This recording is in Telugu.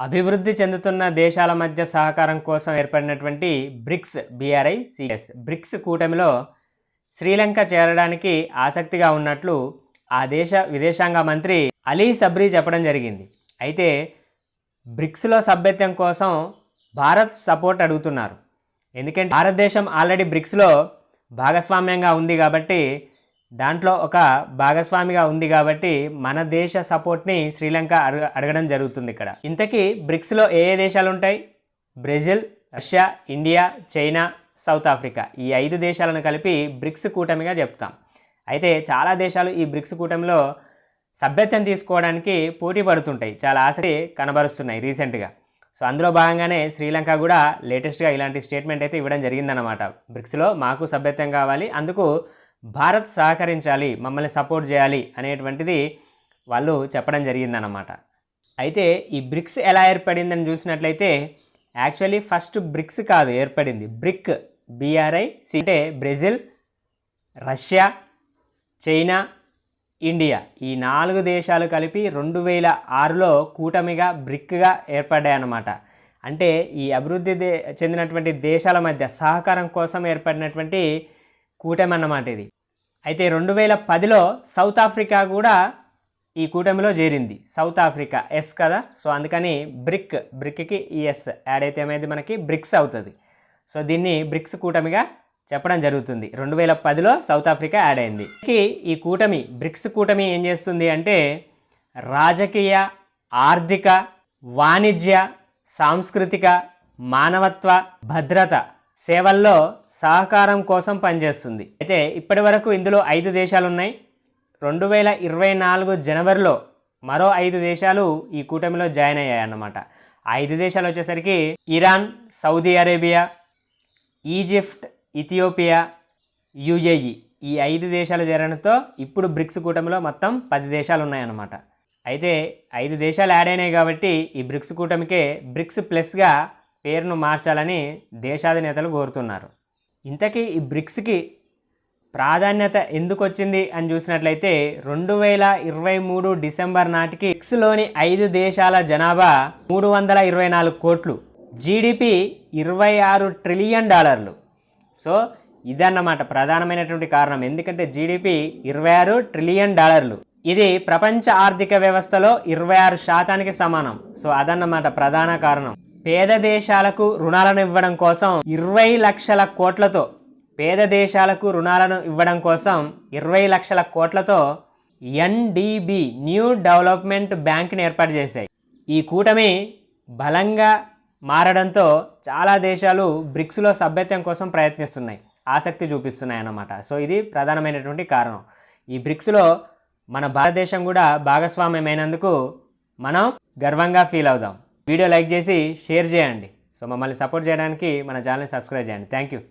అభివృద్ధి చెందుతున్న దేశాల మధ్య సహకారం కోసం ఏర్పడినటువంటి బ్రిక్స్ BRICS బ్రిక్స్ కూటమిలో శ్రీలంక చేరడానికి ఆసక్తిగా ఉన్నట్లు ఆ దేశ విదేశాంగ మంత్రి అలీ సబ్రీ చెప్పడం జరిగింది. అయితే బ్రిక్స్లో సభ్యత్వం కోసం భారత్ సపోర్ట్ అడుగుతున్నారు. ఎందుకంటే భారతదేశం ఆల్రెడీ బ్రిక్స్లో భాగస్వామ్యంగా ఉంది కాబట్టి, దాంట్లో ఒక భాగస్వామిగా ఉంది కాబట్టి మన దేశ సపోర్ట్ని శ్రీలంక అడగడం జరుగుతుంది. ఇక్కడ ఇంతకీ బ్రిక్స్లో ఏ ఏ దేశాలు ఉంటాయి? Brazil, Russia, India, China, south Africa, ఈ 5 దేశాలను కలిపి బ్రిక్స్ కూటమిగా చెప్తాం. అయితే చాలా దేశాలు ఈ బ్రిక్స్ కూటమిలో సభ్యత్వం తీసుకోవడానికి పోటీ పడుతుంటాయి, చాలా ఆసక్తి కనబరుస్తున్నాయి రీసెంట్గా. సో అందులో భాగంగానే శ్రీలంక కూడా లేటెస్ట్గా ఇలాంటి స్టేట్మెంట్ అయితే ఇవ్వడం జరిగిందన్నమాట. బ్రిక్స్లో మాకు సభ్యత్వం కావాలి, అందుకు భారత్ సహకరించాలి, మమ్మల్ని సపోర్ట్ చేయాలి అనేటువంటిది వాళ్ళు చెప్పడం జరిగిందన్నమాట. అయితే ఈ బ్రిక్స్ ఎలా ఏర్పడిందని చూసినట్లయితే యాక్చువల్లీ ఫస్ట్ బ్రిక్స్ కాదు ఏర్పడింది, BRIC అంటే బ్రెజిల్, రష్యా, చైనా, ఇండియా, ఈ 4 దేశాలు కలిపి 2006లో కూటమిగా బ్రిక్గా ఏర్పడ్డాయన్నమాట. అంటే ఈ అభివృద్ధి చెందినటువంటి దేశాల మధ్య సహకారం కోసం ఏర్పడినటువంటి కూటమి అన్నమాట ఇది. అయితే 2010లో సౌత్ ఆఫ్రికా కూడా ఈ కూటమిలో చేరింది. సౌత్ ఆఫ్రికా ఎస్ కదా, సో అందుకని బ్రిక్కి ఎస్ యాడ్ అయితే ఏమైంది, మనకి బ్రిక్స్ అవుతుంది. సో దీన్ని బ్రిక్స్ కూటమిగా చెప్పడం జరుగుతుంది. 2010లో సౌత్ ఆఫ్రికా యాడ్ అయింది. ఈ కూటమి బ్రిక్స్ కూటమి ఏం చేస్తుంది అంటే రాజకీయ, ఆర్థిక, వాణిజ్య, సాంస్కృతిక, మానవత్వ, భద్రత సేవల్లో సహకారం కోసం పనిచేస్తుంది. అయితే ఇప్పటి వరకు ఇందులో 5 దేశాలు ఉన్నాయి. 2024 జనవరిలో మరో 5 దేశాలు ఈ కూటమిలో జాయిన్ అయ్యాయి అన్నమాట. 5 దేశాలు వచ్చేసరికి Iran, Saudi Arabia, Egypt, Ethiopia, UAE, ఈ 5 దేశాలు చేరడంతో ఇప్పుడు బ్రిక్స్ కూటమిలో మొత్తం 10 దేశాలు ఉన్నాయన్నమాట. అయితే 5 దేశాలు యాడ్ అయినాయి కాబట్టి ఈ బ్రిక్స్ కూటమికే బ్రిక్స్ ప్లస్గా పేరును మార్చాలని దేశాధినేతలు కోరుతున్నారు. ఇంతకీ ఈ బ్రిక్స్కి ప్రాధాన్యత ఎందుకు వచ్చింది అని చూసినట్లయితే 2023 డిసెంబర్ నాటికి బ్రిక్స్లోని 5 దేశాల జనాభా 324 కోట్లు, GDP $26 ట్రిలియన్. సో ఇదన్నమాట ప్రధానమైనటువంటి కారణం. ఎందుకంటే GDP $26 ట్రిలియన్. ఇది ప్రపంచ ఆర్థిక వ్యవస్థలో 26% సమానం. సో అదన్నమాట ప్రధాన కారణం. పేద దేశాలకు రుణాలను ఇవ్వడం కోసం 20 లక్షల కోట్లతో పేద దేశాలకు రుణాలను ఇవ్వడం కోసం 20 లక్షల కోట్లతో NDB న్యూ డెవలప్మెంట్ బ్యాంక్ని ఏర్పాటు చేశాయి. ఈ కూటమి బలంగా మారడంతో చాలా దేశాలు బ్రిక్స్లో సభ్యత్వం కోసం ప్రయత్నిస్తున్నాయి, ఆసక్తి చూపిస్తున్నాయి అన్నమాట. సో ఇది ప్రధానమైనటువంటి కారణం. ఈ బ్రిక్స్లో మన భారతదేశం కూడా భాగస్వామ్యమైనందుకు మనం గర్వంగా ఫీల్ అవుదాం. వీడియో లైక్ చేసి షేర్ చేయండి. సో మమ్మల్ని సపోర్ట్ చేయడానికి మన ఛానల్ని సబ్స్క్రైబ్ చేయండి. Thank you.